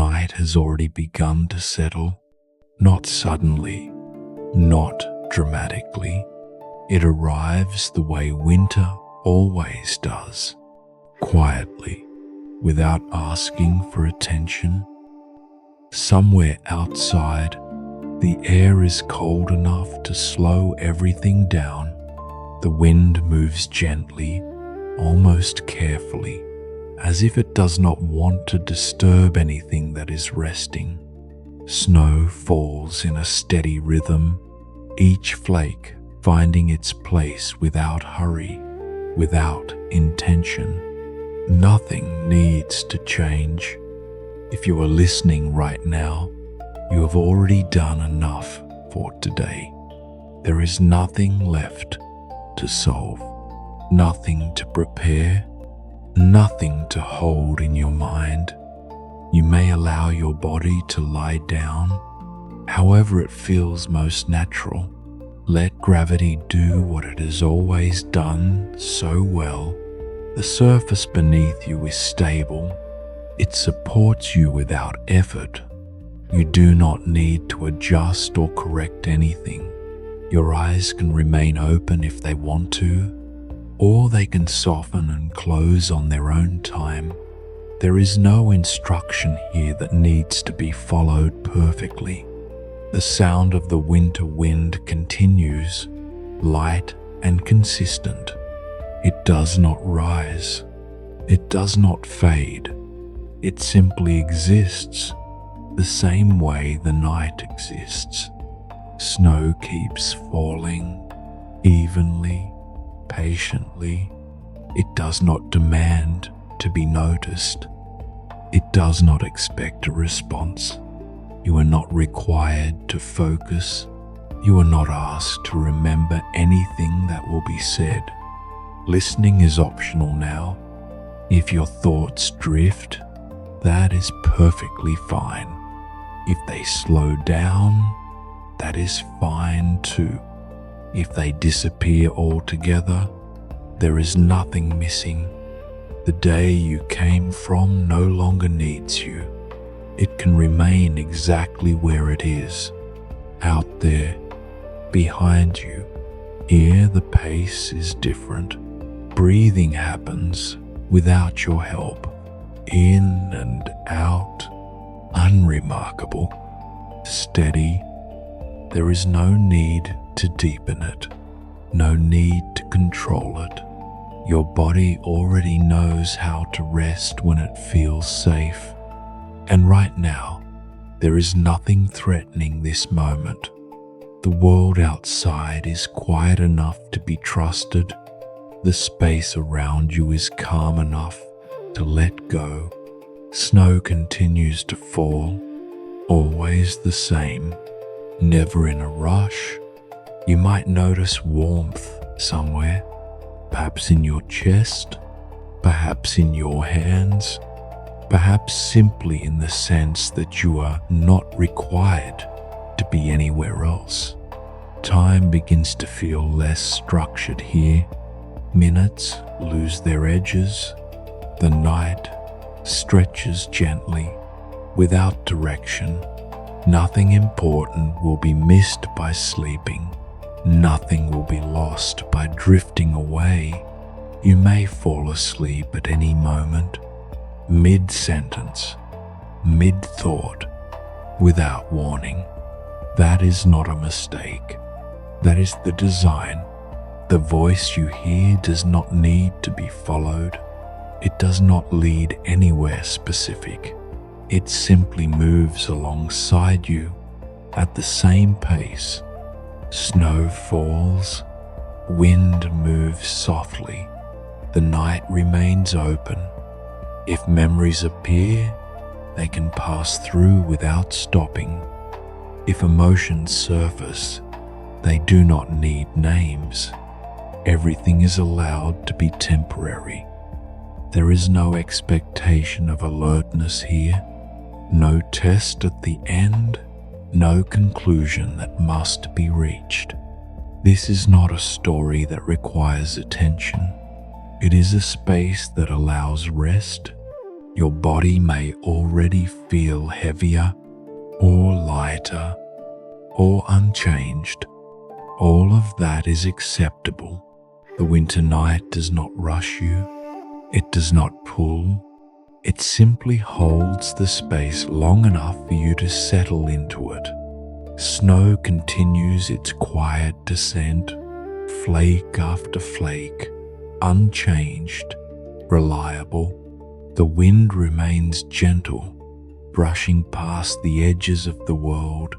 night has already begun to settle, not suddenly, not dramatically. It arrives the way winter always does, quietly, without asking for attention. Somewhere outside, the air is cold enough to slow everything down. The wind moves gently, almost carefully, as if it does not want to disturb anything that is resting. Snow falls in a steady rhythm, each flake finding its place without hurry, without intention. Nothing needs to change. If you are listening right now, you have already done enough for today. There is nothing left to solve, nothing to prepare, nothing to hold in your mind. You may allow your body to lie down, however it feels most natural. Let gravity do what it has always done so well. The surface beneath you is stable. It supports you without effort. You do not need to adjust or correct anything. Your eyes can remain open if they want to, or they can soften and close on their own time. There is no instruction here that needs to be followed perfectly. The sound of the winter wind continues, light and consistent. It does not rise. It does not fade. It simply exists, the same way the night exists. Snow keeps falling, evenly, patiently. It does not demand to be noticed. It does not expect a response. You are not required to focus. You are not asked to remember anything that will be said. Listening is optional now. If your thoughts drift, that is perfectly fine. If they slow down, that is fine too. If they disappear altogether, there is nothing missing. The day you came from no longer needs you. It can remain exactly where it is, out there, behind you. Here the pace is different. Breathing happens without your help, in and out, unremarkable, steady. There is no need to deepen it, no need to control it. Your body already knows how to rest when it feels safe. And right now, there is nothing threatening this moment. The world outside is quiet enough to be trusted. The space around you is calm enough to let go. Snow continues to fall, always the same, never in a rush. You might notice warmth somewhere, perhaps in your chest, perhaps in your hands, perhaps simply in the sense that you are not required to be anywhere else. Time begins to feel less structured here. Minutes lose their edges. The night stretches gently, without direction. Nothing important will be missed by sleeping. Nothing will be lost by drifting away. You may fall asleep at any moment, mid-sentence, mid-thought, without warning. That is not a mistake. That is the design. The voice you hear does not need to be followed. It does not lead anywhere specific. It simply moves alongside you at the same pace. Snow falls, wind moves softly, the night remains open. If memories appear, they can pass through without stopping. If emotions surface, they do not need names. Everything is allowed to be temporary. There is no expectation of alertness here, no test at the end, no conclusion that must be reached. This is not a story that requires attention. It is a space that allows rest, Your body may already feel heavier or lighter or unchanged. All of that is acceptable. The winter night does not rush you. It does not pull. It simply holds the space long enough for you to settle into it. Snow continues its quiet descent, flake after flake, unchanged, reliable. The wind remains gentle, brushing past the edges of the world.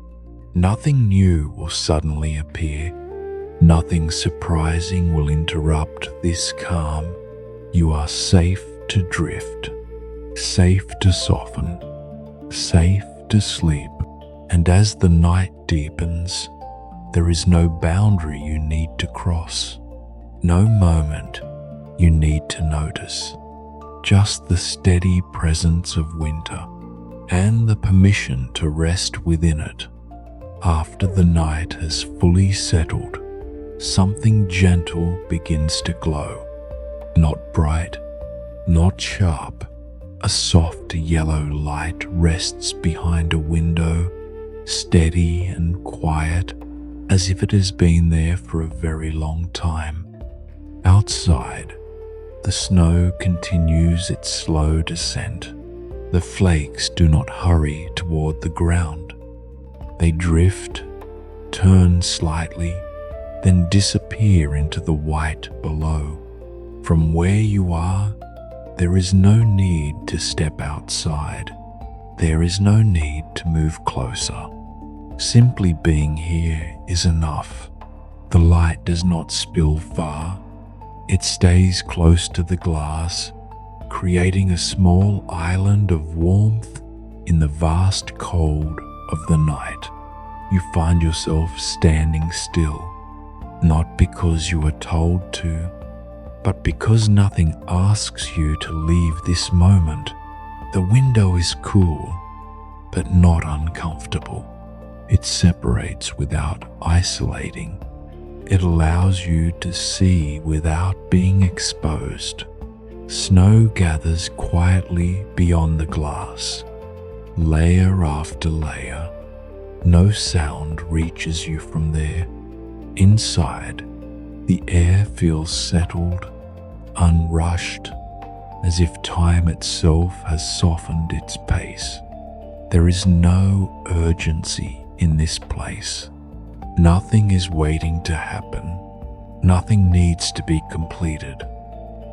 Nothing new will suddenly appear. Nothing surprising will interrupt this calm. You are safe to drift, safe to soften, safe to sleep. And as the night deepens, there is no boundary you need to cross, no moment you need to notice, just the steady presence of winter and the permission to rest within it. After the night has fully settled, something gentle begins to glow. Not bright, not sharp. A soft yellow light rests behind a window, steady and quiet, as if it has been there for a very long time. Outside, the snow continues its slow descent. The flakes do not hurry toward the ground. They drift, turn slightly, then disappear into the white below. From where you are, there is no need to step outside. There is no need to move closer. Simply being here is enough. The light does not spill far. It stays close to the glass, creating a small island of warmth in the vast cold of the night. You find yourself standing still, not because you are told to, but because nothing asks you to leave this moment. The window is cool, but not uncomfortable. It separates without isolating. It allows you to see without being exposed. Snow gathers quietly beyond the glass, layer after layer. No sound reaches you from there. Inside, the air feels settled, unrushed, as if time itself has softened its pace. There is no urgency in this place. Nothing is waiting to happen. Nothing needs to be completed.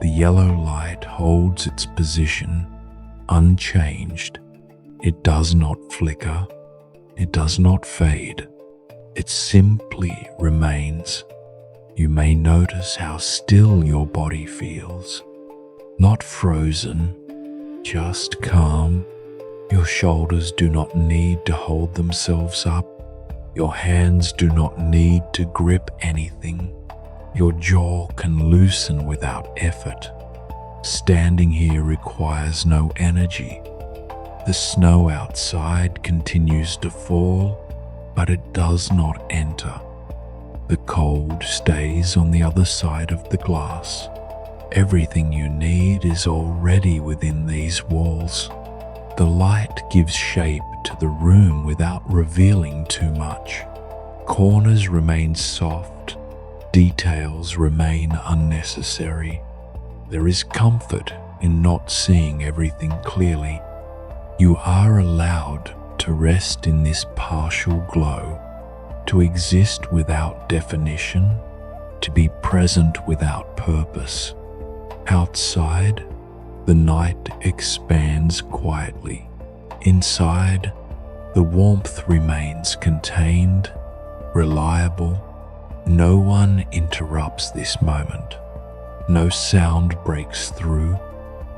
The yellow light holds its position, unchanged. It does not flicker. It does not fade. It simply remains. You may notice how still your body feels. Not frozen, just calm. Your shoulders do not need to hold themselves up. Your hands do not need to grip anything. Your jaw can loosen without effort. Standing here requires no energy. The snow outside continues to fall, but it does not enter. The cold stays on the other side of the glass. Everything you need is already within these walls. The light gives shape to the room without revealing too much. Corners remain soft. Details remain unnecessary. There is comfort in not seeing everything clearly. You are allowed to rest in this partial glow, to exist without definition, to be present without purpose. Outside, the night expands quietly. Inside, the warmth remains contained, reliable. No one interrupts this moment. No sound breaks through.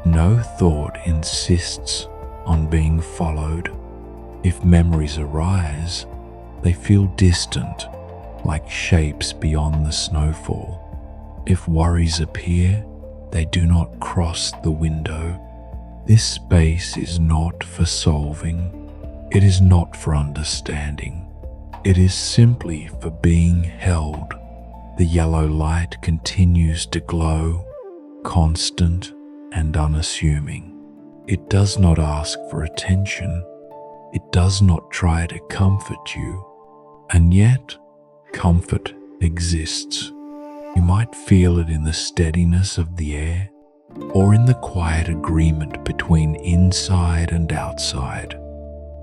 No thought insists on being followed. If memories arise, they feel distant, like shapes beyond the snowfall. If worries appear, they do not cross the window. This space is not for solving. It is not for understanding. It is simply for being held. The yellow light continues to glow, constant and unassuming. It does not ask for attention. It does not try to comfort you. And yet, comfort exists. You might feel it in the steadiness of the air, or in the quiet agreement between inside and outside,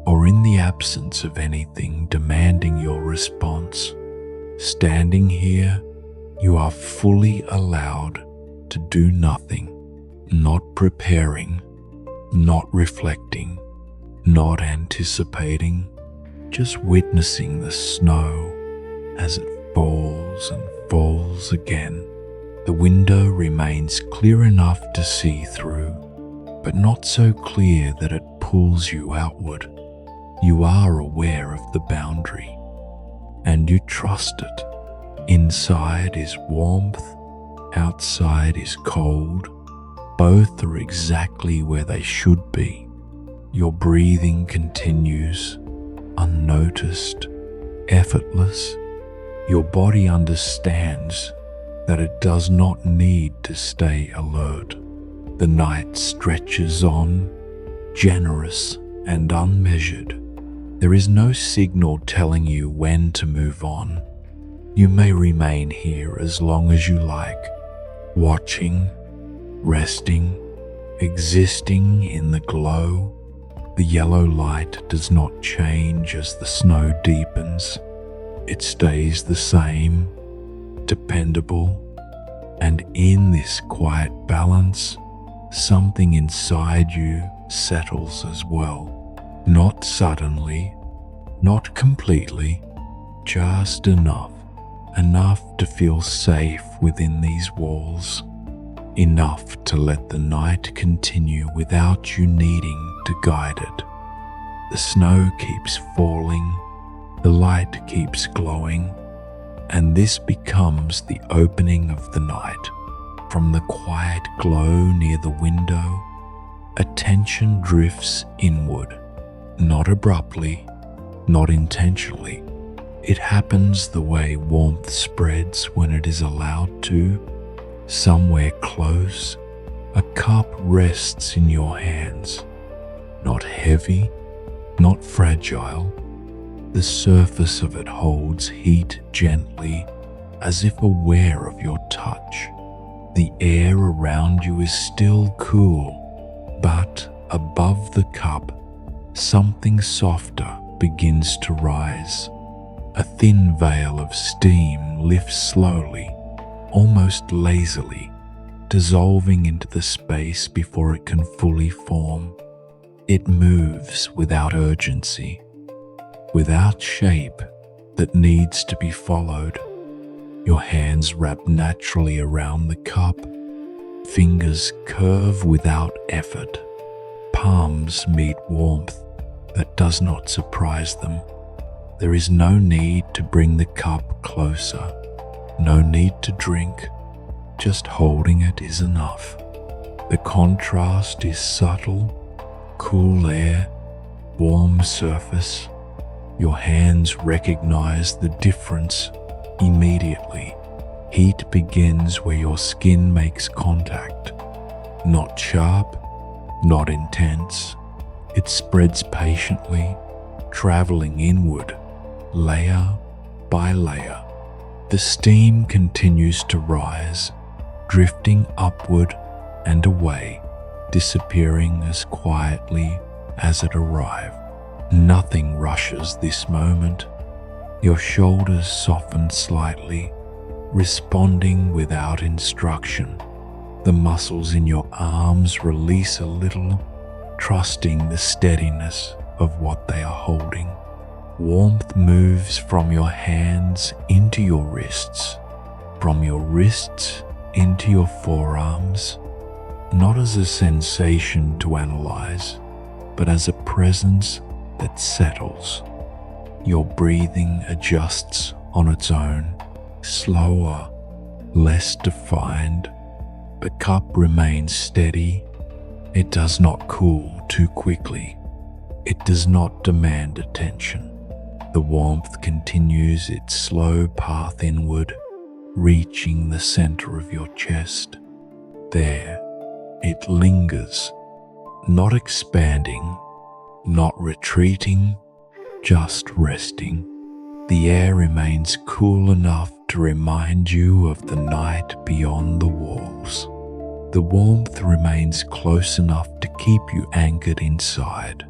or in the absence of anything demanding your response. Standing here, you are fully allowed to do nothing, not preparing, not reflecting, not anticipating, just witnessing the snow as it falls and falls again. The window remains clear enough to see through, but not so clear that it pulls you outward. You are aware of the boundary, and you trust it. Inside is warmth, outside is cold. Both are exactly where they should be. Your breathing continues, unnoticed, effortless. Your body understands that it does not need to stay alert. The night stretches on, generous and unmeasured. There is no signal telling you when to move on. You may remain here as long as you like, watching, resting, existing in the glow. The yellow light does not change as the snow deepens. It stays the same, dependable, and in this quiet balance, something inside you settles as well. Not suddenly, not completely, just enough to feel safe within these walls, enough to let the night continue without you needing to guide it. The snow keeps falling, the light keeps glowing, and this becomes the opening of the night. From the quiet glow near the window, attention drifts inward, not abruptly, not intentionally. It happens the way warmth spreads when it is allowed to. Somewhere close, a cup rests in your hands, not heavy, not fragile. The surface of it holds heat gently, as if aware of your touch. The air around you is still cool, but above the cup, something softer begins to rise. A thin veil of steam lifts slowly, almost lazily, dissolving into the space before it can fully form. It moves without urgency, without shape that needs to be followed. Your hands wrap naturally around the cup. Fingers curve without effort. Palms meet warmth that does not surprise them. There is no need to bring the cup closer. No need to drink. Just holding it is enough. The contrast is subtle. Cool air, warm surface. Your hands recognize the difference immediately. Heat begins where your skin makes contact. Not sharp, not intense. It spreads patiently, traveling inward, layer by layer. The steam continues to rise, drifting upward and away, disappearing as quietly as it arrived. Nothing rushes this moment. Your shoulders soften slightly, responding without instruction. The muscles in your arms release a little, trusting the steadiness of what they are holding. Warmth moves from your hands into your wrists, from your wrists into your forearms, not as a sensation to analyze, but as a presence that settles. Your breathing adjusts on its own, slower, less defined. The cup remains steady. It does not cool too quickly. It does not demand attention. The warmth continues its slow path inward, reaching the center of your chest. There, it lingers, Not expanding, not retreating, just resting. The air remains cool enough to remind you of the night beyond the walls. The warmth remains close enough to keep you anchored inside.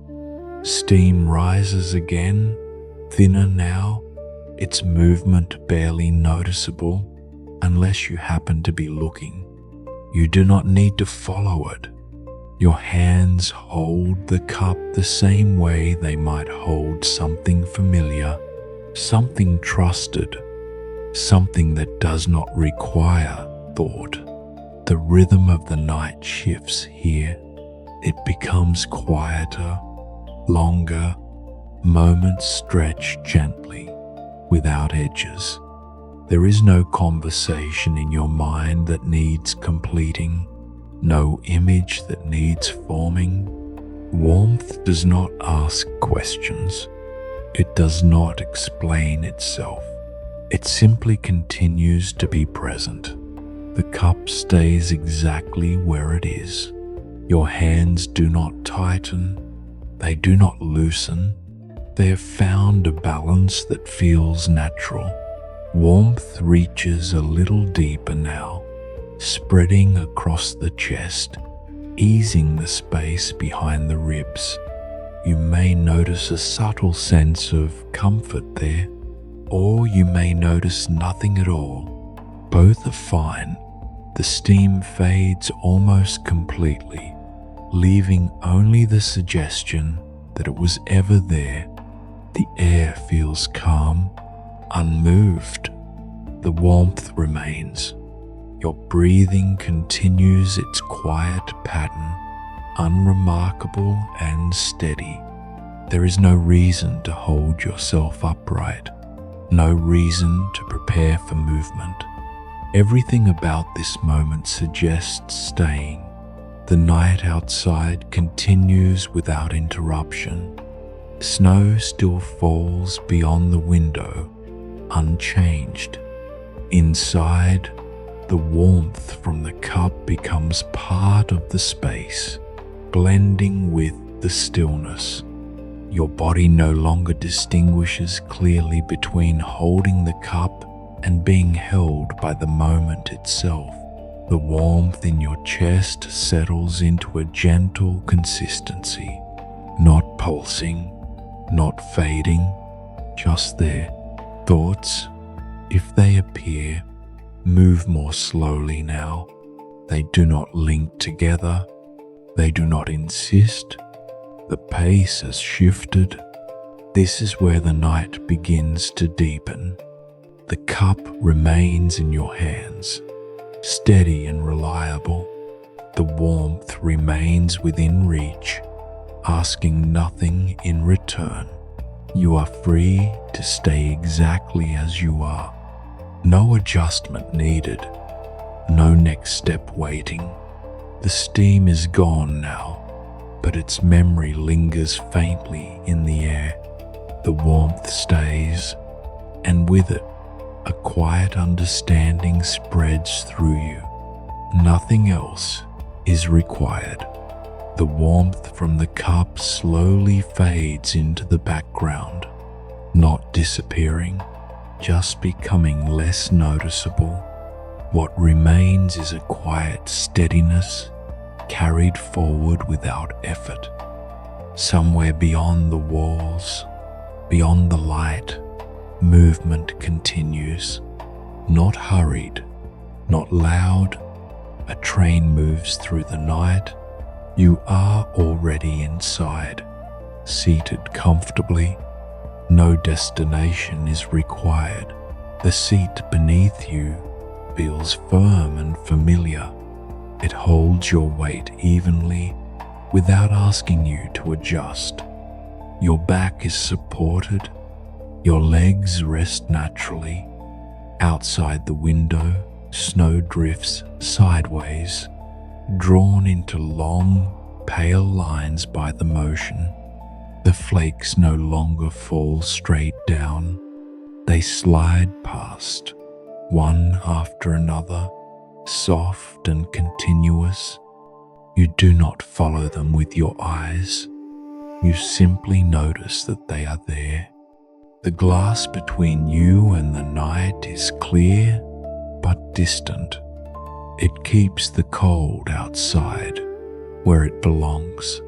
Steam rises again, thinner now, its movement barely noticeable unless you happen to be looking. You do not need to follow it. Your hands hold the cup the same way they might hold something familiar, something trusted, something that does not require thought. The rhythm of the night shifts here. It becomes quieter, longer, moments stretch gently, without edges. There is no conversation in your mind that needs completing, no image that needs forming. Warmth does not ask questions. It does not explain itself. It simply continues to be present. The cup stays exactly where it is. Your hands do not tighten. They do not loosen. They have found a balance that feels natural. Warmth reaches a little deeper now, spreading across the chest, easing the space behind the ribs. You may notice a subtle sense of comfort there, or you may notice nothing at all. Both are fine. The steam fades almost completely, leaving only the suggestion that it was ever there. The air feels calm, unmoved. The warmth remains. Your breathing continues its quiet pattern, unremarkable and steady. There is no reason to hold yourself upright, no reason to prepare for movement. Everything about this moment suggests staying. The night outside continues without interruption. Snow still falls beyond the window, unchanged. Inside, the warmth from the cup becomes part of the space, blending with the stillness. Your body no longer distinguishes clearly between holding the cup and being held by the moment itself. The warmth in your chest settles into a gentle consistency, not pulsing, not fading, just there. Thoughts, if they appear, move more slowly now. They do not link together. They do not insist. The pace has shifted. This is where the night begins to deepen. The cup remains in your hands, steady and reliable. The warmth remains within reach, asking nothing in return. You are free to stay exactly as you are. No adjustment needed, no next step waiting. The steam is gone now, but its memory lingers faintly in the air. The warmth stays, and with it, a quiet understanding spreads through you. Nothing else is required. The warmth from the cup slowly fades into the background, not disappearing, just becoming less noticeable. What remains is a quiet steadiness carried forward without effort. Somewhere beyond the walls, beyond the light, movement continues, not hurried, not loud. A train moves through the night. You are already inside, seated comfortably. No destination is required. The seat beneath you feels firm and familiar. It holds your weight evenly without asking you to adjust. Your back is supported. Your legs rest naturally. Outside the window, snow drifts sideways, drawn into long, pale lines by the motion. The flakes no longer fall straight down. They slide past, one after another, soft and continuous. You do not follow them with your eyes. You simply notice that they are there. The glass between you and the night is clear but distant. It keeps the cold outside where it belongs.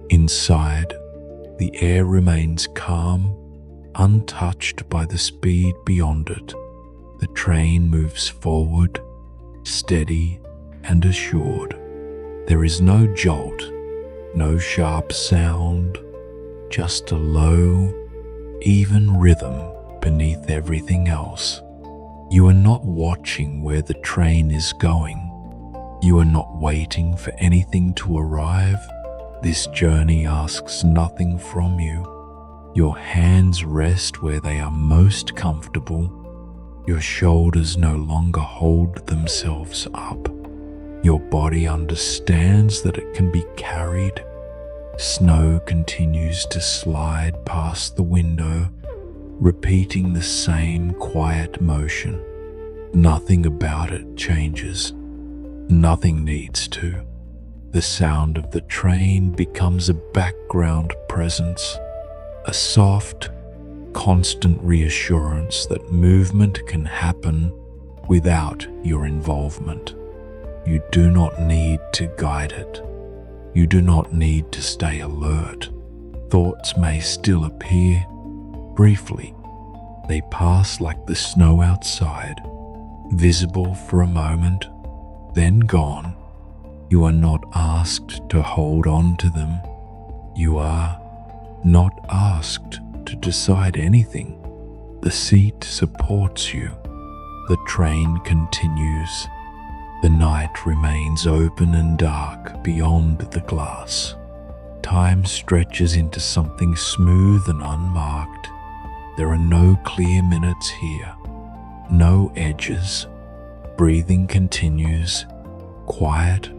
Inside, the air remains calm, untouched by the speed beyond it. The train moves forward, steady and assured. There is no jolt, no sharp sound, just a low, even rhythm beneath everything else. You are not watching where the train is going. You are not waiting for anything to arrive. This journey asks nothing from you. Your hands rest where they are most comfortable. Your shoulders no longer hold themselves up. Your body understands that it can be carried. Snow continues to slide past the window, repeating the same quiet motion. Nothing about it changes. Nothing needs to. The sound of the train becomes a background presence, a soft, constant reassurance that movement can happen without your involvement. You do not need to guide it. You do not need to stay alert. Thoughts may still appear. Briefly, they pass like the snow outside, visible for a moment, then gone. You are not asked to hold on to them. You are not asked to decide anything. The seat supports you. The train continues. The night remains open and dark beyond the glass. Time stretches into something smooth and unmarked. There are no clear minutes here, no edges. Breathing continues, quiet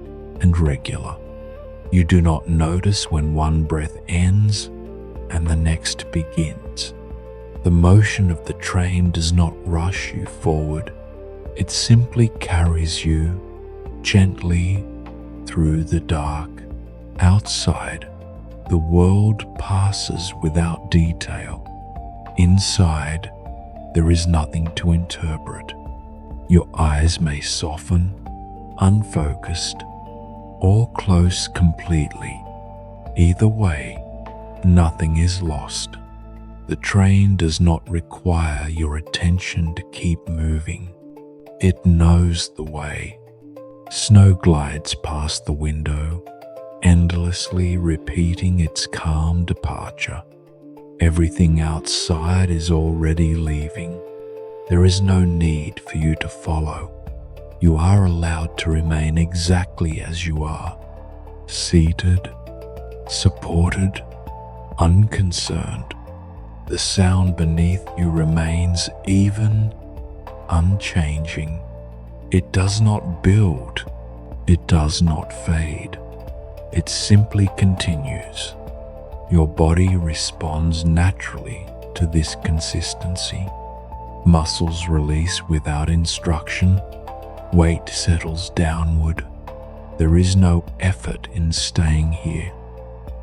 and regular. You do not notice when one breath ends and the next begins. The motion of the train does not rush you forward. It simply carries you gently through the dark. Outside, the world passes without detail. Inside, there is nothing to interpret. Your eyes may soften, unfocused, or close completely. Either way, nothing is lost. The train does not require your attention to keep moving. It knows the way. Snow glides past the window, endlessly repeating its calm departure. Everything outside is already leaving. There is no need for you to follow. You are allowed to remain exactly as you are, seated, supported, unconcerned. The sound beneath you remains even, unchanging. It does not build. It does not fade. It simply continues. Your body responds naturally to this consistency. Muscles release without instruction. Weight settles downward. There is no effort in staying here,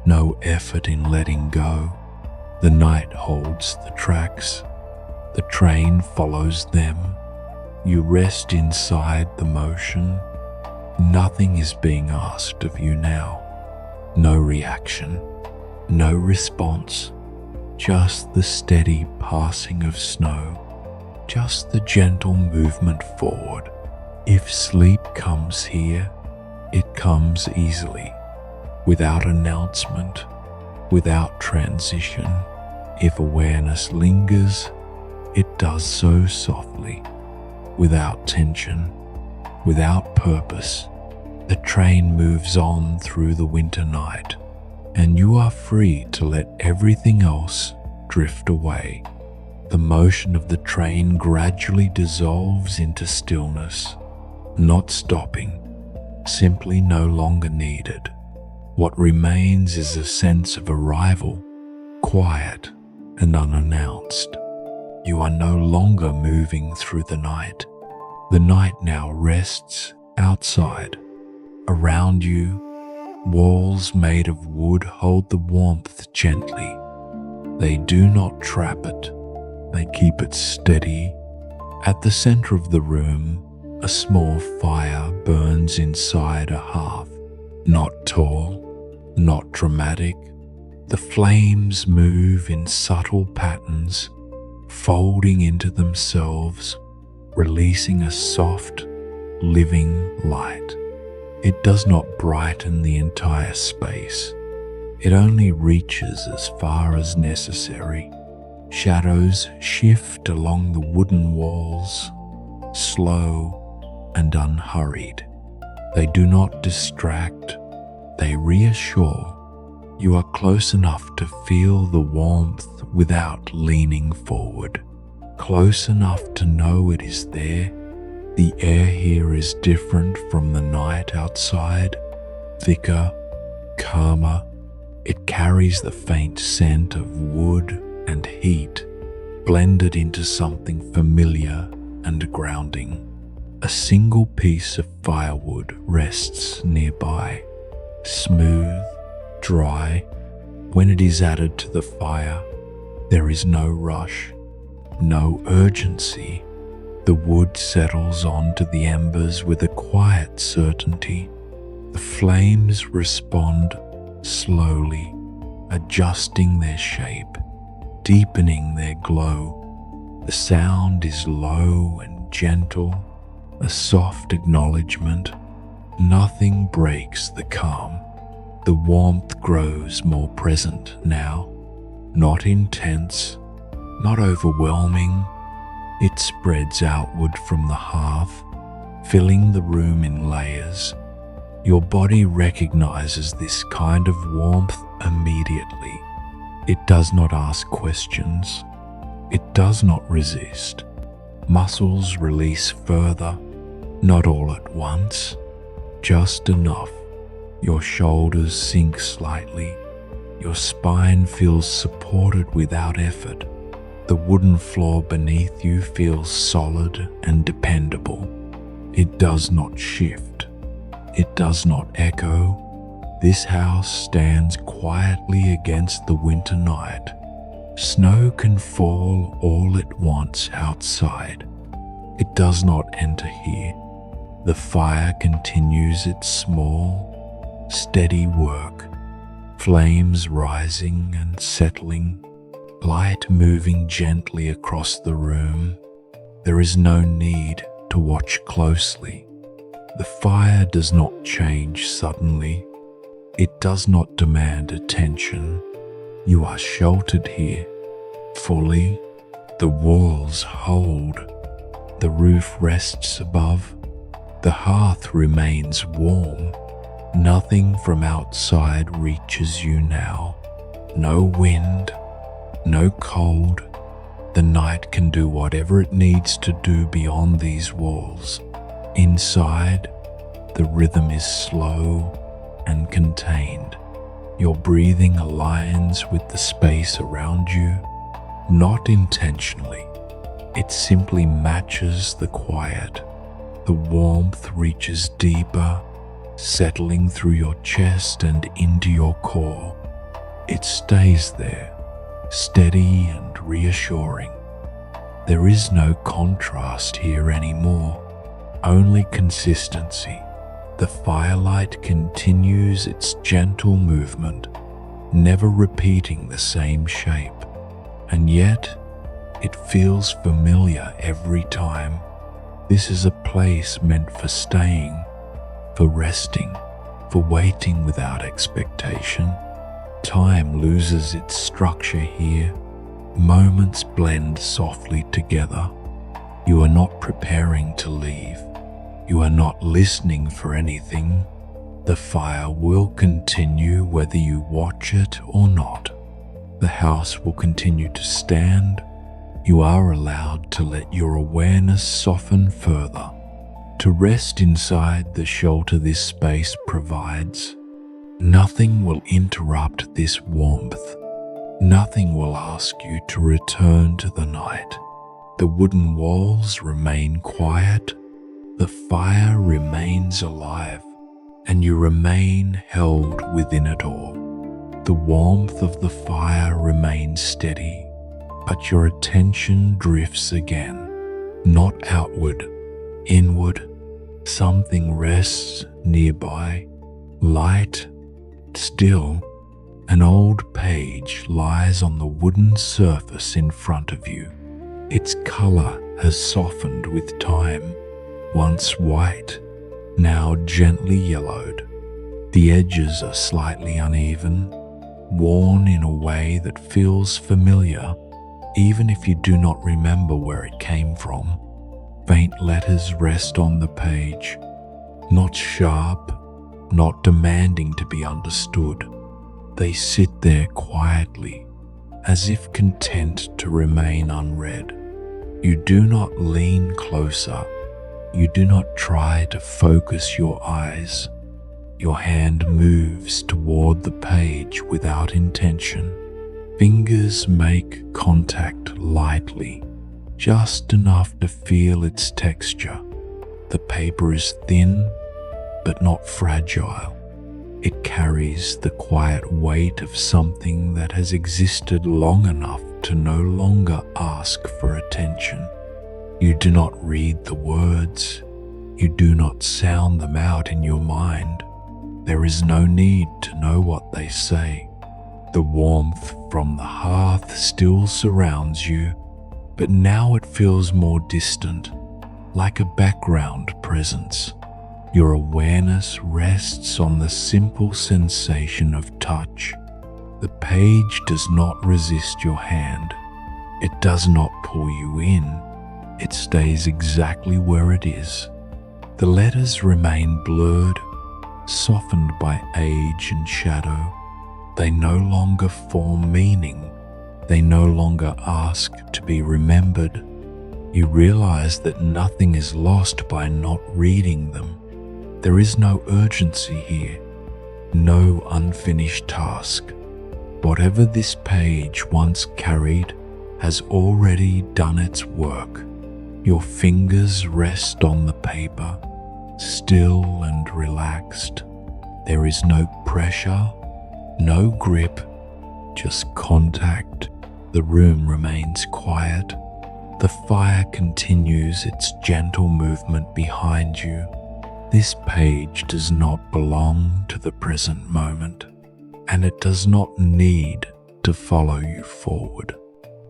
no effort in letting go. The night holds the tracks. The train follows them. You rest inside the motion. Nothing is being asked of you now. No reaction, no response, just the steady passing of snow, just the gentle movement forward. If sleep comes here, it comes easily, without announcement, without transition. If awareness lingers, it does so softly, without tension, without purpose. The train moves on through the winter night, and you are free to let everything else drift away. The motion of the train gradually dissolves into stillness, not stopping, simply no longer needed. What remains is a sense of arrival, quiet and unannounced. You are no longer moving through the night. The night now rests outside, around you, Walls made of wood hold the warmth gently. They do not trap it, they keep it steady. At the center of the room, a small fire burns inside a hearth. Not tall, not dramatic. The flames move in subtle patterns, folding into themselves, releasing a soft, living light. It does not brighten the entire space. It only reaches as far as necessary. Shadows shift along the wooden walls, slow and unhurried. They do not distract, they reassure. You are close enough to feel the warmth without leaning forward, close enough to know it is there. The air here is different from the night outside, thicker, calmer. It carries the faint scent of wood and heat, blended into something familiar and grounding. A single piece of firewood rests nearby, smooth, dry. When it is added to the fire, there is no rush, no urgency. The wood settles onto the embers with a quiet certainty. The flames respond slowly, adjusting their shape, deepening their glow. The sound is low and gentle, a soft acknowledgement. Nothing breaks the calm. The warmth grows more present now, not intense, not overwhelming. It spreads outward from the hearth, filling the room in layers. Your body recognizes this kind of warmth immediately. It does not ask questions. It does not resist. Muscles release further, not all at once, just enough. Your shoulders sink slightly. Your spine feels supported without effort. The wooden floor beneath you feels solid and dependable. It does not shift. It does not echo. This house stands quietly against the winter night. Snow can fall all at once outside. It does not enter here. The fire continues its small, steady work, flames rising and settling, light moving gently across the room. There is no need to watch closely. The fire does not change suddenly. It does not demand attention. You are sheltered here, fully. The walls hold. The roof rests above. The hearth remains warm. Nothing from outside reaches you now. No wind, no cold. The night can do whatever it needs to do beyond these walls. Inside, the rhythm is slow and contained. Your breathing aligns with the space around you, not intentionally. It simply matches the quiet. The warmth reaches deeper, settling through your chest and into your core. It stays there, steady and reassuring. There is no contrast here anymore, only consistency. The firelight continues its gentle movement, never repeating the same shape, and yet it feels familiar every time. This is a place meant for staying, for resting, for waiting without expectation. Time loses its structure here. Moments blend softly together. You are not preparing to leave. You are not listening for anything. The fire will continue whether you watch it or not. The house will continue to stand. You are allowed to let your awareness soften further, to rest inside the shelter this space provides. Nothing will interrupt this warmth. Nothing will ask you to return to the night. The wooden walls remain quiet. The fire remains alive. and you remain held within it all. The warmth of the fire remains steady, but your attention drifts again, not outward, inward. Something rests nearby, light, still. An old page lies on the wooden surface in front of you. Its color has softened with time, once white, now gently yellowed. The edges are slightly uneven, worn in a way that feels familiar, even if you do not remember where it came from. Faint letters rest on the page, not sharp, not demanding to be understood. They sit there quietly, as if content to remain unread. You do not lean closer. You do not try to focus your eyes. Your hand moves toward the page without intention. Fingers make contact lightly, just enough to feel its texture. The paper is thin, but not fragile. It carries the quiet weight of something that has existed long enough to no longer ask for attention. You do not read the words. You do not sound them out in your mind. There is no need to know what they say. The warmth from the hearth still surrounds you, but now it feels more distant, like a background presence. Your awareness rests on the simple sensation of touch. The page does not resist your hand. It does not pull you in. It stays exactly where it is. The letters remain blurred, softened by age and shadow. They no longer form meaning. They no longer ask to be remembered. You realize that nothing is lost by not reading them. There is no urgency here, no unfinished task. Whatever this page once carried has already done its work. Your fingers rest on the paper, still and relaxed. There is no pressure, no grip, just contact. The room remains quiet. The fire continues its gentle movement behind you. This page does not belong to the present moment, and it does not need to follow you forward.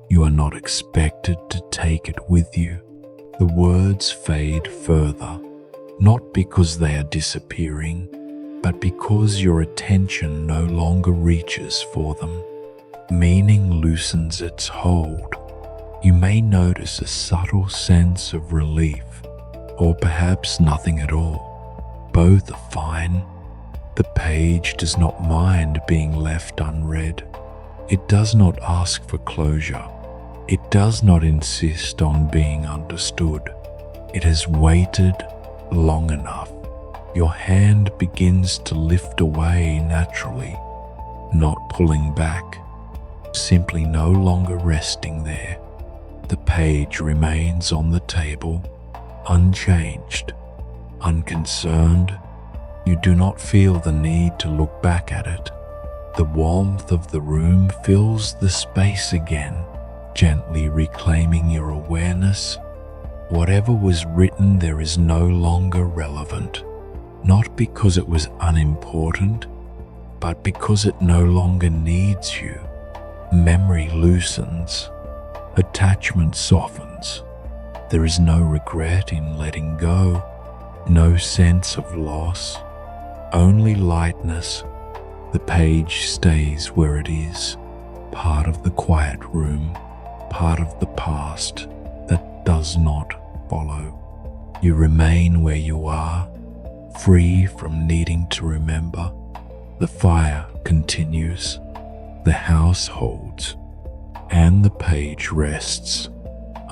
You are not expected to take it with you. The words fade further, not because they are disappearing, but because your attention no longer reaches for them. Meaning loosens its hold. You may notice a subtle sense of relief, or perhaps nothing at all. Both are fine. The page does not mind being left unread. It does not ask for closure. It does not insist on being understood. It has waited long enough. Your hand begins to lift away naturally, not pulling back, simply no longer resting there. The page remains on the table, unchanged, unconcerned. You do not feel the need to look back at it. The warmth of the room fills the space again, gently reclaiming your awareness. Whatever was written there is no longer relevant, not because it was unimportant, but because it no longer needs you. Memory loosens, attachment softens. There is no regret in letting go, no sense of loss, only lightness. The page stays where it is, part of the quiet room, part of the past that does not follow. You remain where you are, free from needing to remember. The fire continues, the house holds, and the page rests,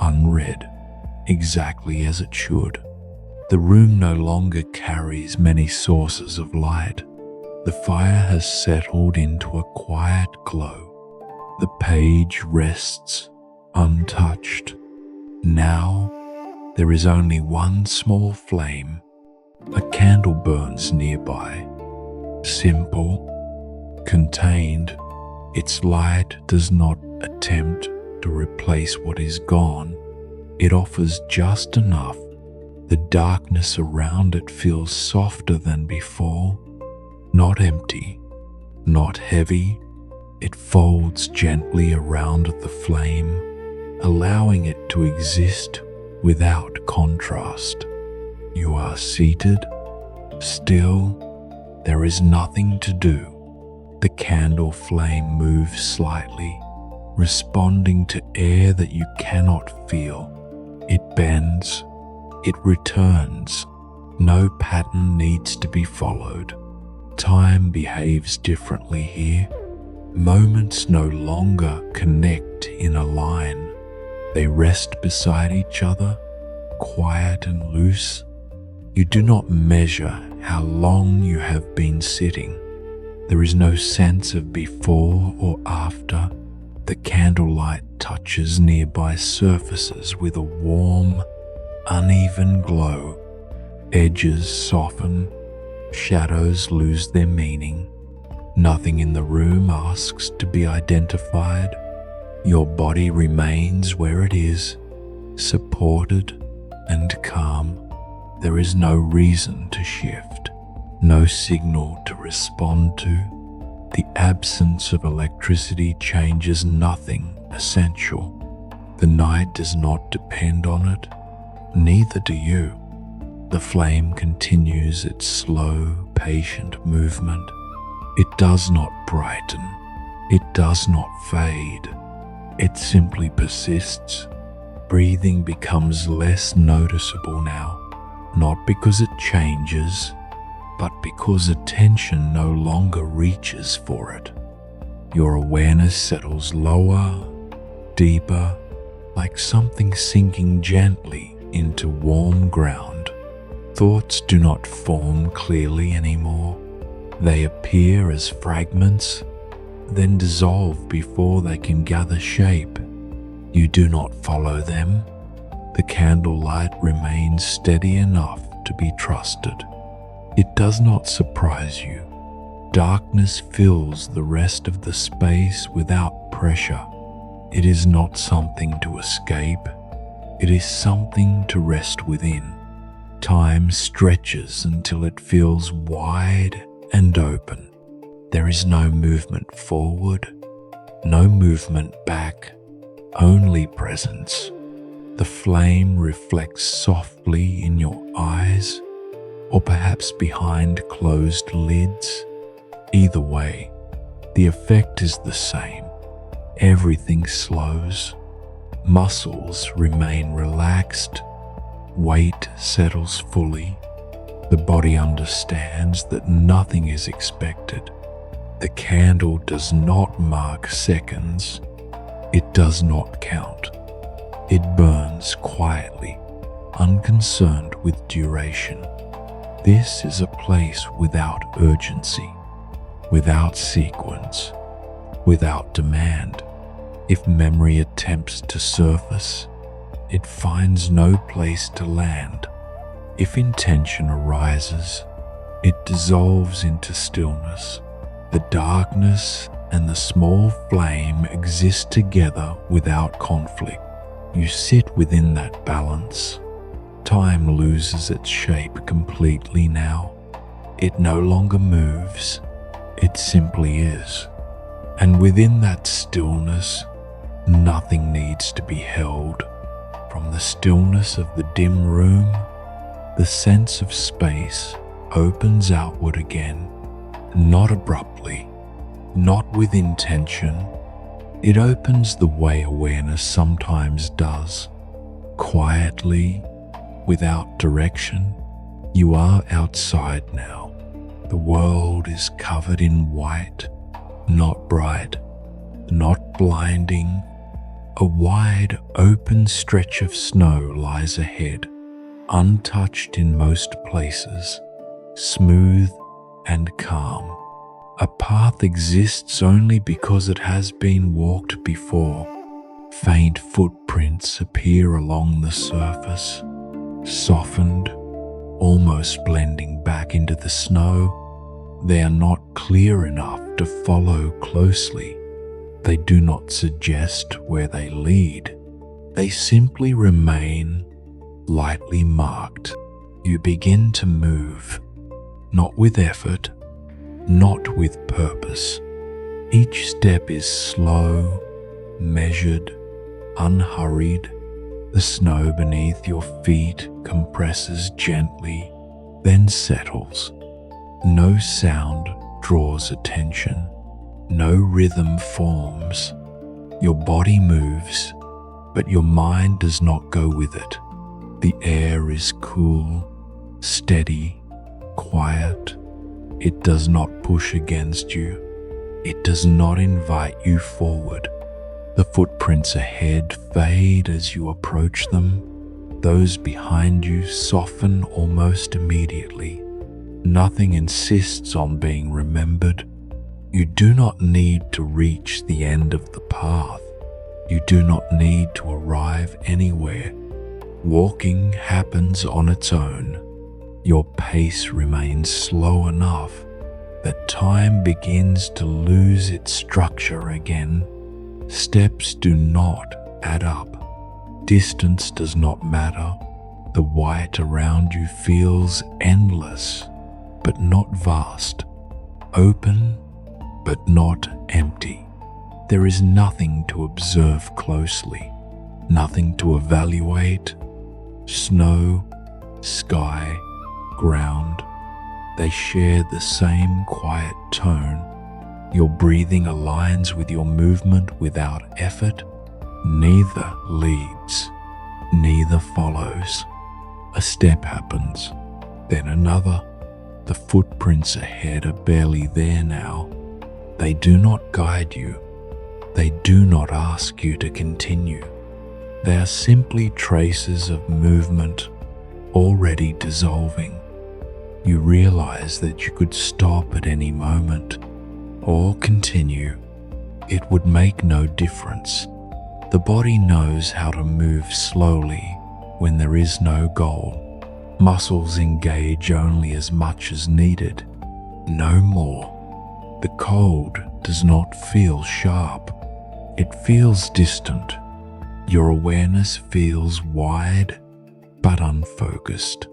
unread, exactly as it should. The room no longer carries many sources of light. The fire has settled into a quiet glow. The page rests, untouched. Now, there is only one small flame, A candle burns nearby. Simple, contained, its light does not attempt to replace what is gone. It offers just enough. The darkness around it feels softer than before, not empty, not heavy. It folds gently around the flame, allowing it to exist without contrast. You are seated, still. There is nothing to do. The candle flame moves slightly, responding to air that you cannot feel. It bends, it returns. No pattern needs to be followed. Time behaves differently here. Moments no longer connect in a line. They rest beside each other, quiet and loose. You do not measure how long you have been sitting. There is no sense of before or after. The candlelight touches nearby surfaces with a warm, uneven glow. Edges soften, shadows lose their meaning. Nothing in the room asks to be identified. Your body remains where it is, supported and calm. There is no reason to shift, no signal to respond to. The absence of electricity changes nothing essential. The night does not depend on it, neither do you. The flame continues its slow, patient movement. It does not brighten. It does not fade. It simply persists. Breathing becomes less noticeable now, not because it changes, but because attention no longer reaches for it. Your awareness settles lower, deeper, like something sinking gently into warm ground. Thoughts do not form clearly anymore. They appear as fragments, then dissolve before they can gather shape. You do not follow them. The candlelight remains steady enough to be trusted. It does not surprise you. Darkness fills the rest of the space without pressure. It is not something to escape. It is something to rest within. Time stretches until it feels wide and open. There is no movement forward, no movement back, only presence. The flame reflects softly in your eyes, or perhaps behind closed lids. Either way, the effect is the same. Everything slows. Muscles remain relaxed. Weight settles fully. The body understands that nothing is expected. The candle does not mark seconds. It does not count. It burns quietly, unconcerned with duration. This is a place without urgency, without sequence, without demand. If memory attempts to surface, it finds no place to land. If intention arises, it dissolves into stillness. The darkness and the small flame exist together without conflict. You sit within that balance. Time loses its shape completely now. It no longer moves. It simply is. And within that stillness, nothing needs to be held. From the stillness of the dim room, the sense of space opens outward again, not abruptly, not with intention. It opens the way awareness sometimes does, quietly, without direction. You are outside now. The world is covered in white, not bright, not blinding. A wide, open stretch of snow lies ahead, untouched in most places, smooth and calm. A path exists only because it has been walked before. Faint footprints appear along the surface, softened, almost blending back into the snow. They are not clear enough to follow closely. They do not suggest where they lead. They simply remain lightly marked. You begin to move, not with effort, not with purpose. Each step is slow, measured, unhurried. The snow beneath your feet compresses gently, then settles. No sound draws attention. No rhythm forms. Your body moves, but your mind does not go with it. The air is cool, steady, quiet. It does not push against you. It does not invite you forward. The footprints ahead fade as you approach them. Those behind you soften almost immediately. Nothing insists on being remembered. You do not need to reach the end of the path. You do not need to arrive anywhere. Walking happens on its own. Your pace remains slow enough that time begins to lose its structure again. Steps do not add up. Distance does not matter. The white around you feels endless, but not vast. Open, but not empty. There is nothing to observe closely, nothing to evaluate. Snow, sky, ground, they share the same quiet tone. Your breathing aligns with your movement without effort. Neither leads, neither follows. A step happens, then another. The footprints ahead are barely there now. They do not guide you. They do not ask you to continue. They are simply traces of movement already dissolving. You realize that you could stop at any moment or continue. It would make no difference. The body knows how to move slowly when there is no goal. Muscles engage only as much as needed, no more. The cold does not feel sharp. It feels distant. Your awareness feels wide but unfocused.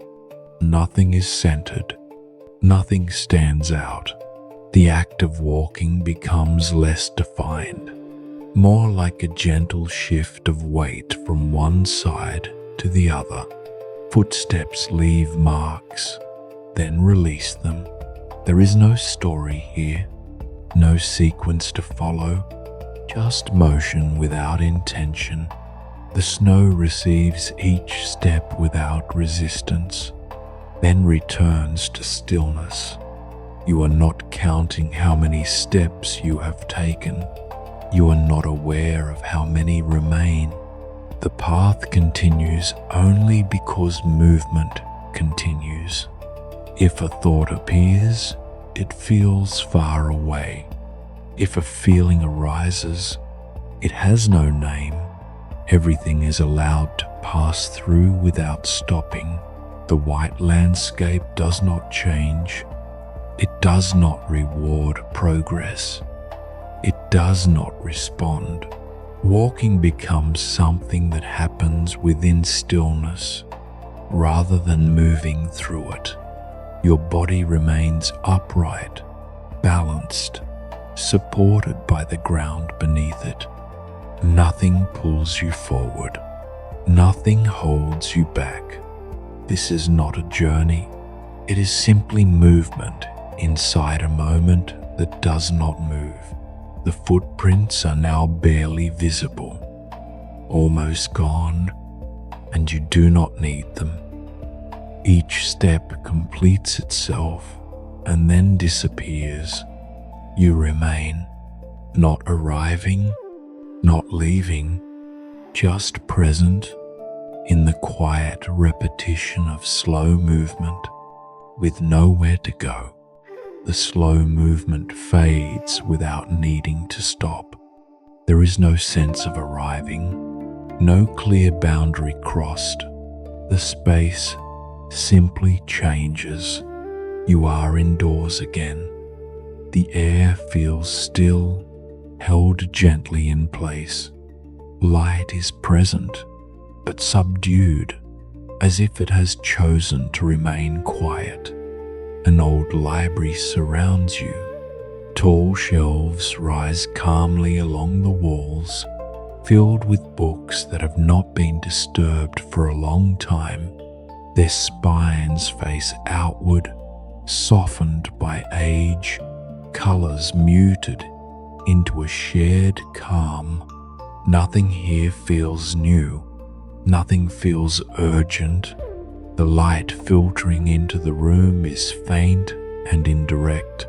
Nothing is centered. Nothing stands out. The act of walking becomes less defined, more like a gentle shift of weight from one side to the other. Footsteps leave marks, then release them. There is no story here, no sequence to follow, just motion without intention. The snow receives each step without resistance, then returns to stillness. You are not counting how many steps you have taken. You are not aware of how many remain. The path continues only because movement continues. If a thought appears, it feels far away. If a feeling arises, it has no name. Everything is allowed to pass through without stopping. The white landscape does not change. It does not reward progress. It does not respond. Walking becomes something that happens within stillness rather than moving through it. Your body remains upright, balanced, supported by the ground beneath it. Nothing pulls you forward. Nothing holds you back. This is not a journey. It is simply movement inside a moment that does not move. The footprints are now barely visible, almost gone, and you do not need them. Each step completes itself and then disappears. You remain, not arriving, not leaving, just present in the quiet repetition of slow movement with nowhere to go. The slow movement fades without needing to stop. There is no sense of arriving, no clear boundary crossed. The space simply changes. You are indoors again. The air feels still, held gently in place. Light is present, but subdued, as if it has chosen to remain quiet. An old library surrounds you. Tall shelves rise calmly along the walls, filled with books that have not been disturbed for a long time. Their spines face outward, softened by age, colors muted into a shared calm. Nothing here feels new. Nothing feels urgent. The light filtering into the room is faint and indirect.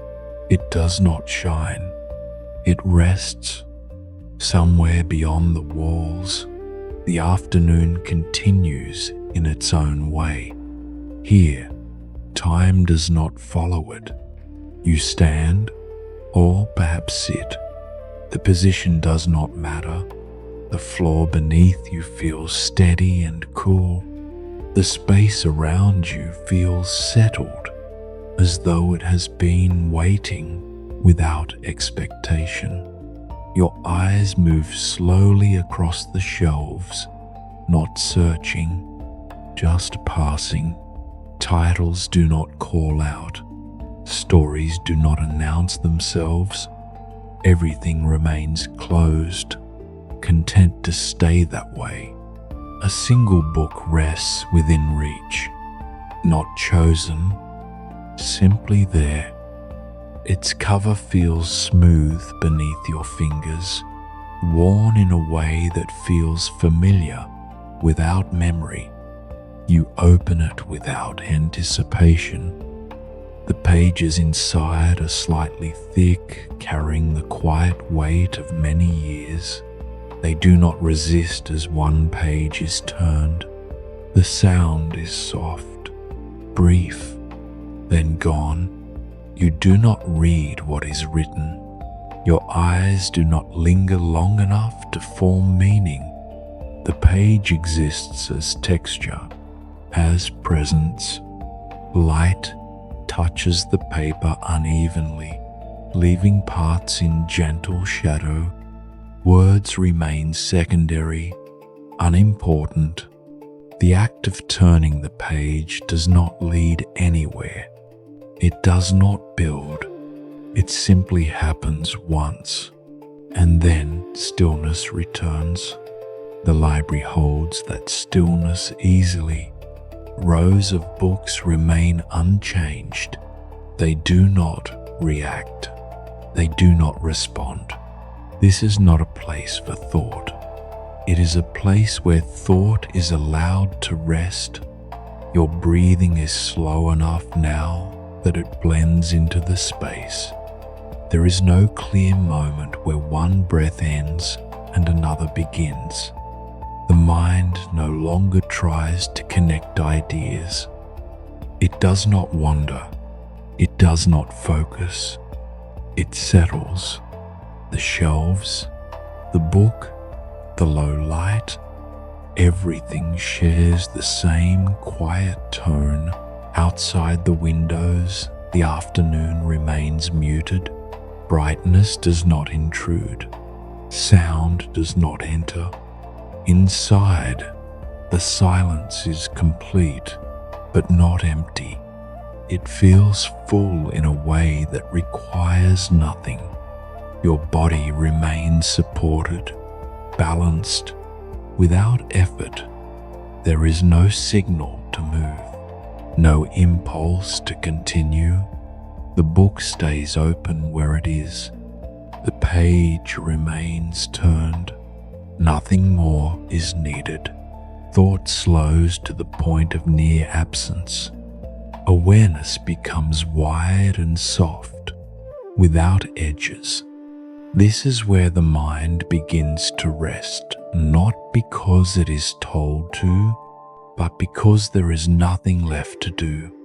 It does not shine. It rests somewhere beyond the walls. The afternoon continues in its own way. Here, time does not follow it. You stand, or perhaps sit. The position does not matter. The floor beneath you feels steady and cool. The space around you feels settled, as though it has been waiting without expectation. Your eyes move slowly across the shelves, not searching, just passing. Titles do not call out. Stories do not announce themselves. Everything remains closed, content to stay that way. A single book rests within reach, not chosen, simply there. Its cover feels smooth beneath your fingers, worn in a way that feels familiar without memory. You open it without anticipation. The pages inside are slightly thick, carrying the quiet weight of many years. They do not resist as one page is turned. The sound is soft, brief, then gone. You do not read what is written. Your eyes do not linger long enough to form meaning. The page exists as texture, as presence. Light touches the paper unevenly, leaving parts in gentle shadow. Words remain secondary, unimportant. The act of turning the page does not lead anywhere. It does not build. It simply happens once, and then stillness returns. The library holds that stillness easily. Rows of books remain unchanged. They do not react. They do not respond. This is not a place for thought. It is a place where thought is allowed to rest. Your breathing is slow enough now that it blends into the space. There is no clear moment where one breath ends and another begins. The mind no longer tries to connect ideas. It does not wander. It does not focus. It settles. The shelves, the book, the low light, everything shares the same quiet tone. Outside the windows, the afternoon remains muted. Brightness does not intrude. Sound does not enter. Inside, the silence is complete, but not empty. It feels full in a way that requires nothing. Your body remains supported, balanced, without effort. There is no signal to move, no impulse to continue. The book stays open where it is. The page remains turned. Nothing more is needed. Thought slows to the point of near absence. Awareness becomes wide and soft, without edges. This is where the mind begins to rest, not because it is told to, but because there is nothing left to do.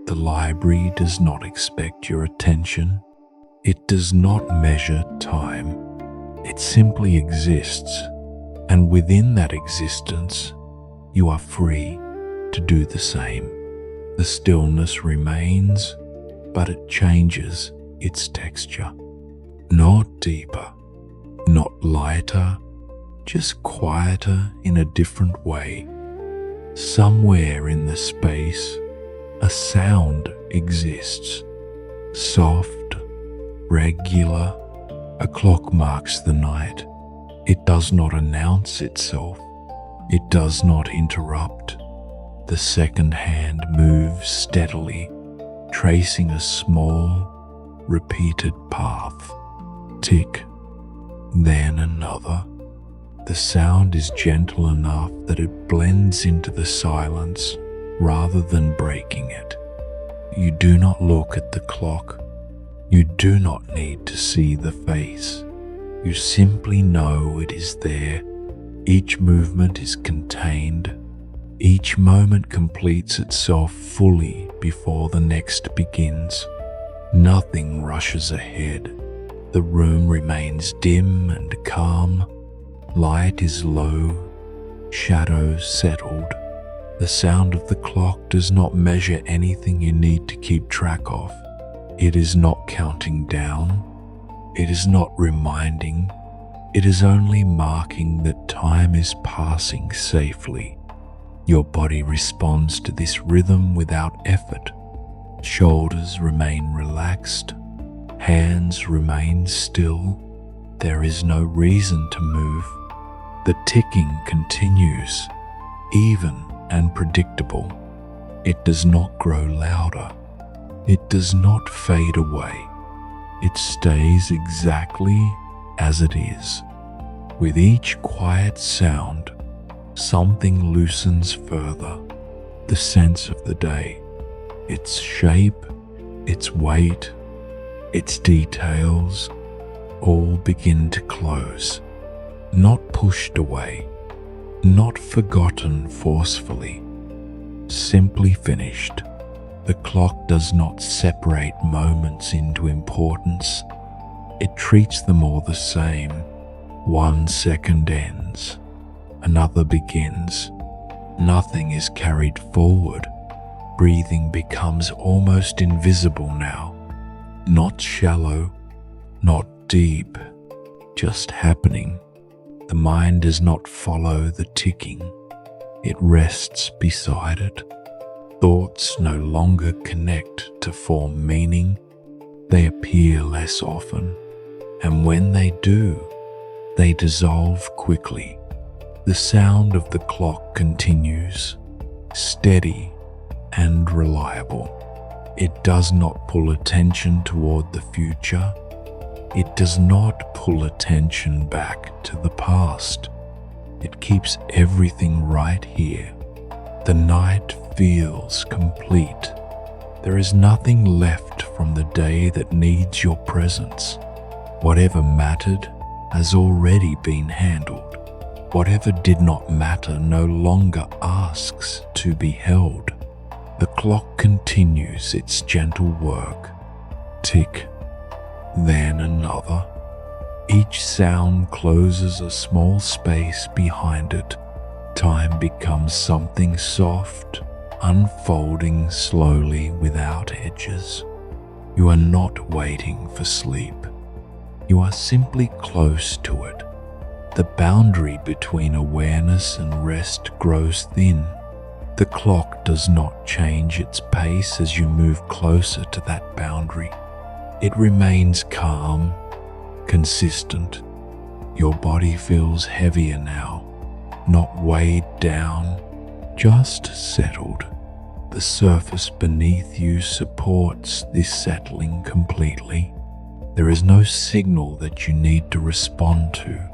The library does not expect your attention. It does not measure time. It simply exists, and within that existence, you are free to do the same. The stillness remains, but it changes its texture. Not deeper, not lighter, just quieter in a different way. Somewhere in the space, a sound exists. Soft, regular, a clock marks the night. It does not announce itself. It does not interrupt. The second hand moves steadily, tracing a small, repeated path. Tick, then another. The sound is gentle enough that it blends into the silence rather than breaking it. You do not look at the clock. You do not need to see the face. You simply know it is there. Each movement is contained. Each moment completes itself fully before the next begins. Nothing rushes ahead. The room remains dim and calm. Light is low, shadows settled. The sound of the clock does not measure anything you need to keep track of. It is not counting down. It is not reminding. It is only marking that time is passing safely. Your body responds to this rhythm without effort. Shoulders remain relaxed. Hands remain still. There is no reason to move. The ticking continues, even and predictable. It does not grow louder. It does not fade away. It stays exactly as it is. With each quiet sound, something loosens further. The sense of the day, its shape, its weight, its details, all begin to close. Not pushed away, not forgotten forcefully, simply finished. The clock does not separate moments into importance. It treats them all the same. 1 second ends, another begins. Nothing is carried forward. Breathing becomes almost invisible now. Not shallow, not deep, just happening. The mind does not follow the ticking. It rests beside it. Thoughts no longer connect to form meaning. They appear less often, and when they do, they dissolve quickly. The sound of the clock continues, steady and reliable. It does not pull attention toward the future. It does not pull attention back to the past. It keeps everything right here. The night feels complete. There is nothing left from the day that needs your presence. Whatever mattered has already been handled. Whatever did not matter no longer asks to be held. The clock continues its gentle work. Tick, then another. Each sound closes a small space behind it. Time becomes something soft, unfolding slowly without edges. You are not waiting for sleep. You are simply close to it. The boundary between awareness and rest grows thin. The clock does not change its pace as you move closer to that boundary. It remains calm, consistent. Your body feels heavier now, not weighed down, just settled. The surface beneath you supports this settling completely. There is no signal that you need to respond to.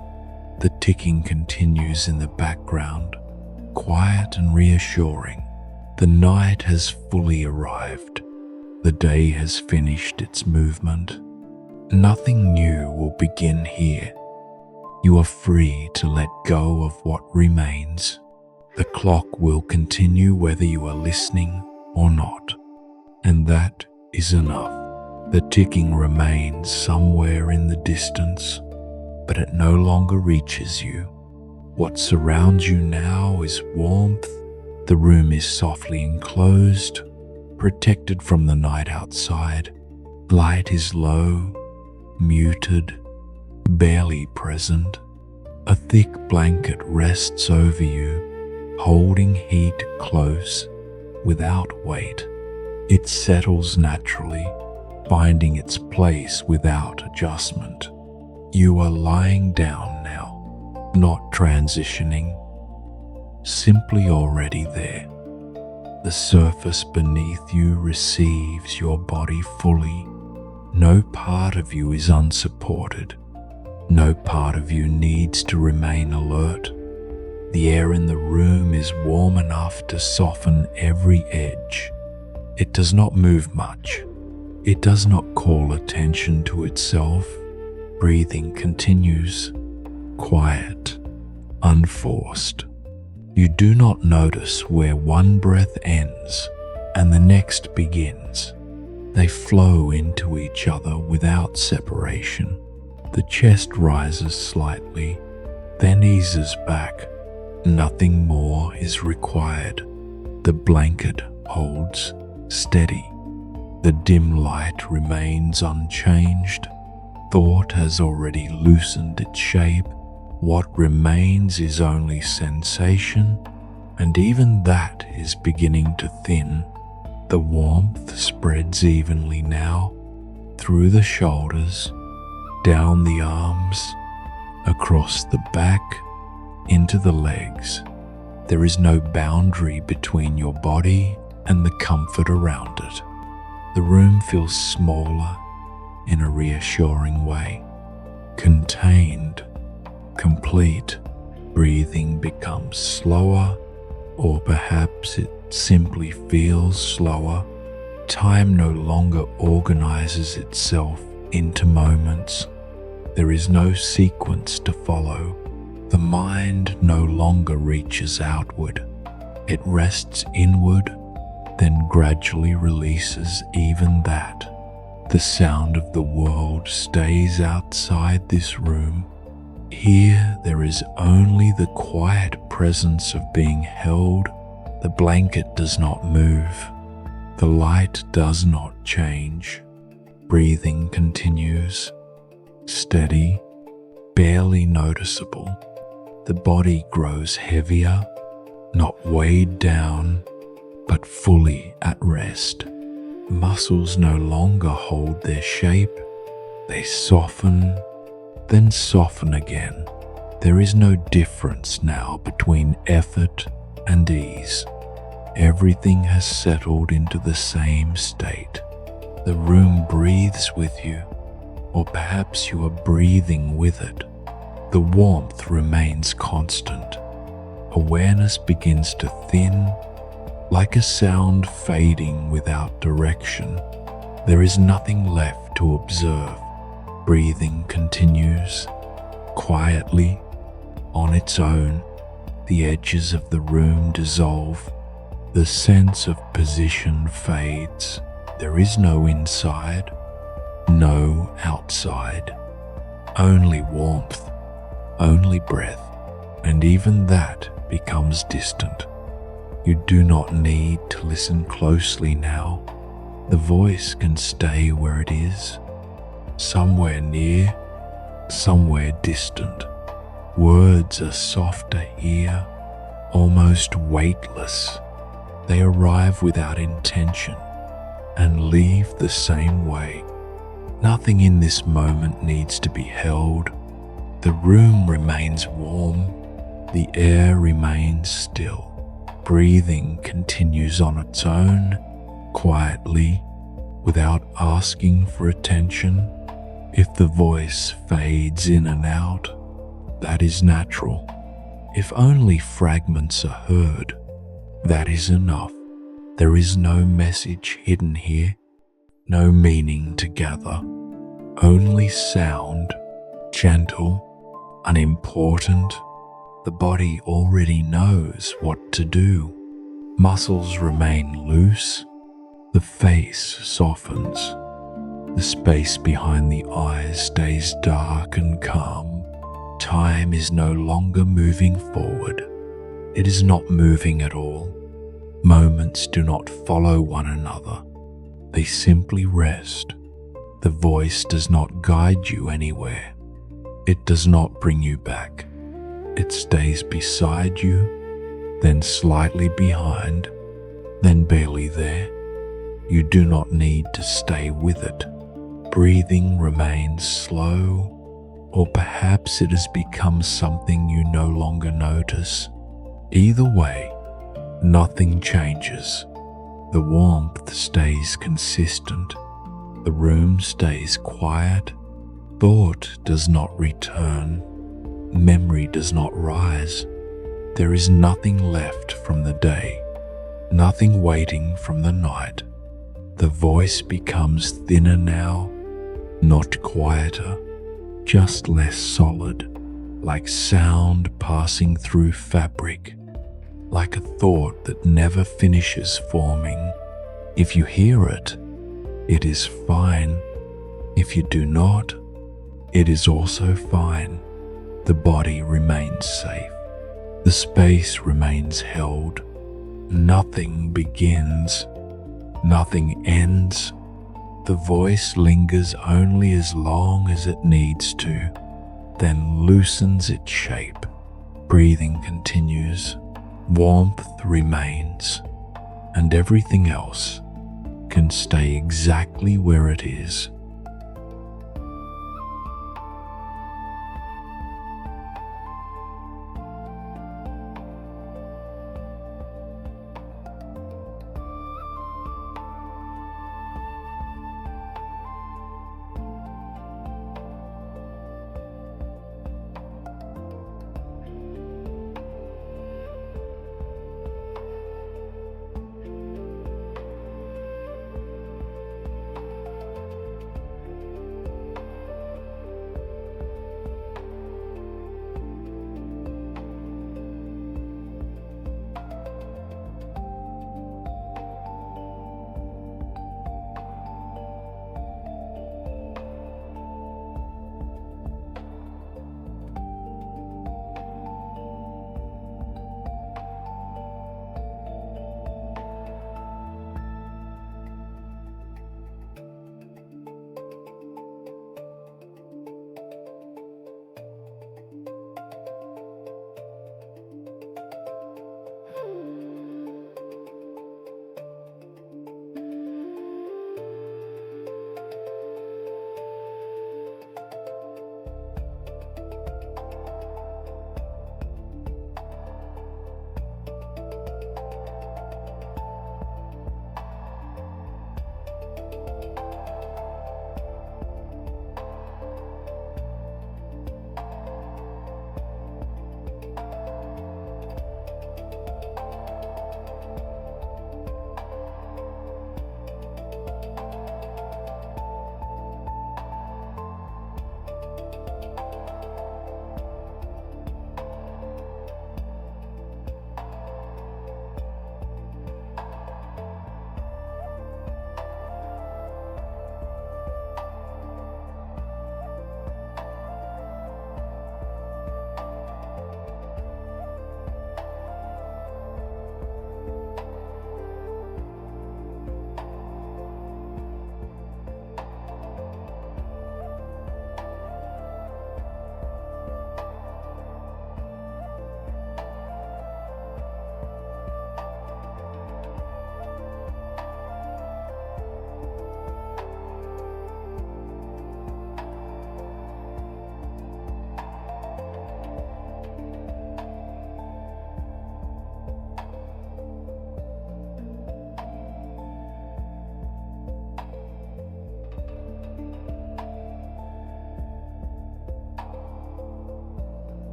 The ticking continues in the background, quiet and reassuring. The night has fully arrived. The day has finished its movement. Nothing new will begin here. You are free to let go of what remains. The clock will continue whether you are listening or not, and that is enough. The ticking remains somewhere in the distance, but it no longer reaches you. What surrounds you now is warmth. The room is softly enclosed. protected from the night outside. Light is low, muted, barely present. A thick blanket rests over you, holding heat close, without weight. It settles naturally, finding its place without adjustment. You are lying down now, not transitioning, simply already there. The surface beneath you receives your body fully. No part of you is unsupported. No part of you needs to remain alert. The air in the room is warm enough to soften every edge. It does not move much. It does not call attention to itself. Breathing continues, quiet, unforced. You do not notice where one breath ends and the next begins. They flow into each other without separation. The chest rises slightly, then eases back. Nothing more is required. The blanket holds steady. The dim light remains unchanged. Thought has already loosened its shape. What remains is only sensation, and even that is beginning to thin. The warmth spreads evenly now, through the shoulders, down the arms, across the back, into the legs. There is no boundary between your body and the comfort around it. The room feels smaller in a reassuring way, contained, complete. Breathing becomes slower, or perhaps it simply feels slower. Time no longer organizes itself into moments. There is no sequence to follow. The mind no longer reaches outward. It rests inward, then gradually releases even that. The sound of the world stays outside this room. Here there is only the quiet presence of being held. The blanket does not move. The light does not change. Breathing continues, steady, barely noticeable. The body grows heavier, not weighed down, but fully at rest. Muscles no longer hold their shape. They soften, then soften again. There is no difference now between effort and ease. Everything has settled into the same state. The room breathes with you, or perhaps you are breathing with it. The warmth remains constant. Awareness begins to thin, like a sound fading without direction. There is nothing left to observe. Breathing continues, quietly, on its own. The edges of the room dissolve. The sense of position fades. There is no inside, no outside. Only warmth, only breath, and even that becomes distant. You do not need to listen closely now. The voice can stay where it is, somewhere near, somewhere distant. Words are softer here, almost weightless. They arrive without intention and leave the same way. Nothing in this moment needs to be held. The room remains warm. The air remains still. Breathing continues on its own, quietly, without asking for attention. If the voice fades in and out, that is natural. If only fragments are heard, that is enough. There is no message hidden here, no meaning to gather, only sound, gentle, unimportant. The body already knows what to do. Muscles remain loose. The face softens. The space behind the eyes stays dark and calm. Time is no longer moving forward. It is not moving at all. Moments do not follow one another, they simply rest. The voice does not guide you anywhere. It does not bring you back. It stays beside you, then slightly behind, then barely there. You do not need to stay with it. Breathing remains slow, or perhaps it has become something you no longer notice. Either way, nothing changes. The warmth stays consistent. The room stays quiet. Thought does not return. Memory does not rise. There is nothing left from the day, nothing waiting from the night. The voice becomes thinner now, not quieter, just less solid, like sound passing through fabric, like a thought that never finishes forming. If you hear it, it is fine. If you do not, it is also fine. The body remains safe. The space remains held. Nothing begins. Nothing ends. The voice lingers only as long as it needs to, then loosens its shape. Breathing continues. Warmth remains. And everything else can stay exactly where it is.